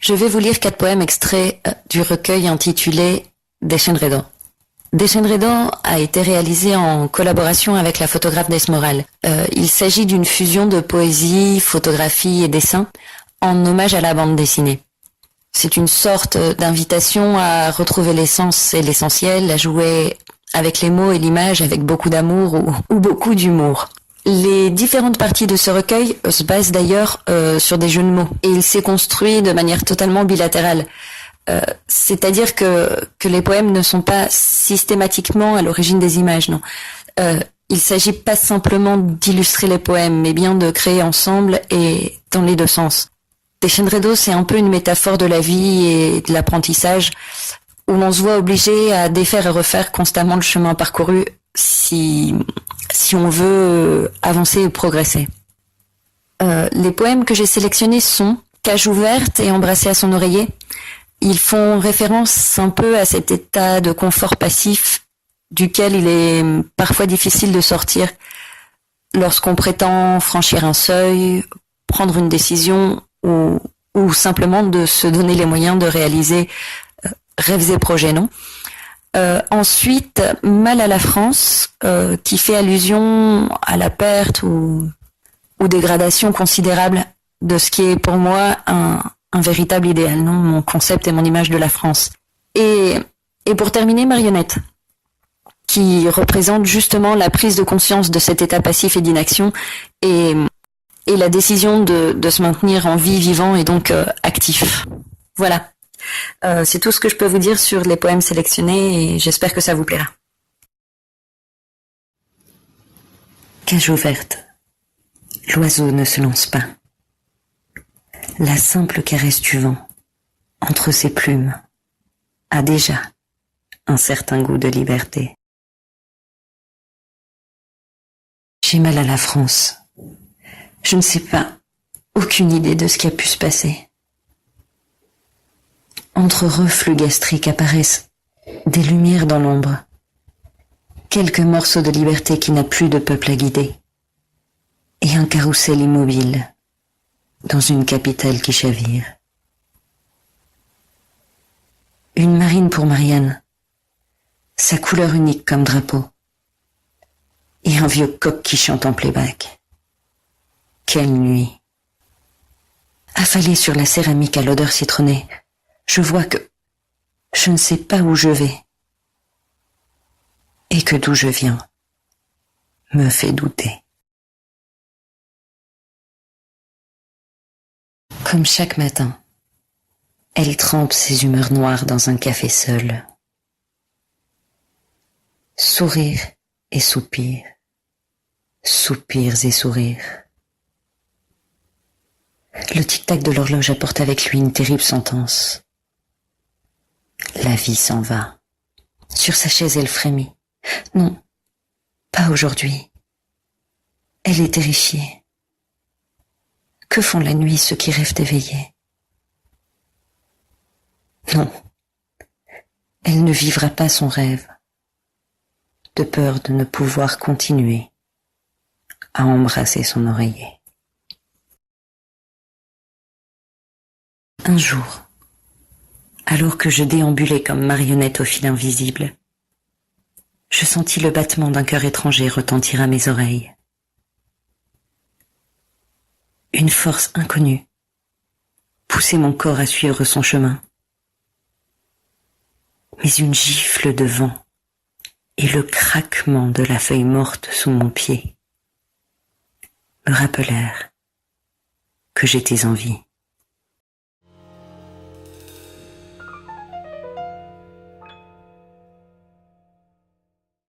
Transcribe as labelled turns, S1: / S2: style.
S1: Je vais vous lire 4 poèmes extraits du recueil intitulé Desenredo. Desenredo a été réalisé en collaboration avec la photographe Desmoral. Il s'agit d'une fusion de poésie, photographie et dessin en hommage à la bande dessinée. C'est une sorte d'invitation à retrouver l'essence et l'essentiel, à jouer avec les mots et l'image avec beaucoup d'amour ou beaucoup d'humour. Les différentes parties de ce recueil se basent d'ailleurs sur des jeux de mots et il s'est construit de manière totalement bilatérale. C'est-à-dire que les poèmes ne sont pas systématiquement à l'origine des images, non. Il s'agit pas simplement d'illustrer les poèmes, mais bien de créer ensemble et dans les deux sens. Desenredo, c'est un peu une métaphore de la vie et de l'apprentissage, où l'on se voit obligé à défaire et refaire constamment le chemin parcouru si on veut avancer et progresser. Les poèmes que j'ai sélectionnés sont Cage ouverte et Embrasser à son oreiller. Ils font référence un peu à cet état de confort passif duquel il est parfois difficile de sortir lorsqu'on prétend franchir un seuil, prendre une décision ou simplement de se donner les moyens de réaliser rêves et projets, non ? Ensuite, Mal à la France, qui fait allusion à la perte ou dégradation considérable de ce qui est pour moi un véritable idéal, non, mon concept et mon image de la France. Et pour terminer, Marionnette, qui représente justement la prise de conscience de cet état passif et d'inaction et la décision de se maintenir en vie, vivant et donc actif. Voilà. C'est tout ce que je peux vous dire sur les poèmes sélectionnés et j'espère que ça vous plaira.
S2: Cage ouverte. L'oiseau ne se lance pas. La simple caresse du vent, entre ses plumes, a déjà un certain goût de liberté. J'ai mal à la France. Je ne sais pas, aucune idée de ce qui a pu se passer. Entre reflux gastriques apparaissent des lumières dans l'ombre. Quelques morceaux de liberté qui n'a plus de peuple à guider. Et un carrousel immobile dans une capitale qui chavire. Une marine pour Marianne, sa couleur unique comme drapeau. Et un vieux coq qui chante en playback. Quelle nuit! Affalée sur la céramique à l'odeur citronnée, je vois que je ne sais pas où je vais. Et que d'où je viens me fait douter. Comme chaque matin, elle trempe ses humeurs noires dans un café seul. Sourire et soupir, soupirs et sourires. Le tic-tac de l'horloge apporte avec lui une terrible sentence. La vie s'en va. Sur sa chaise, elle frémit. Non, pas aujourd'hui. Elle est terrifiée. Que font la nuit ceux qui rêvent d'éveiller? Non, elle ne vivra pas son rêve, de peur de ne pouvoir continuer à embrasser son oreiller. Un jour, alors que je déambulais comme marionnette au fil invisible, je sentis le battement d'un cœur étranger retentir à mes oreilles. Une force inconnue poussait mon corps à suivre son chemin. Mais une gifle de vent et le craquement de la feuille morte sous mon pied me rappelèrent que j'étais en vie.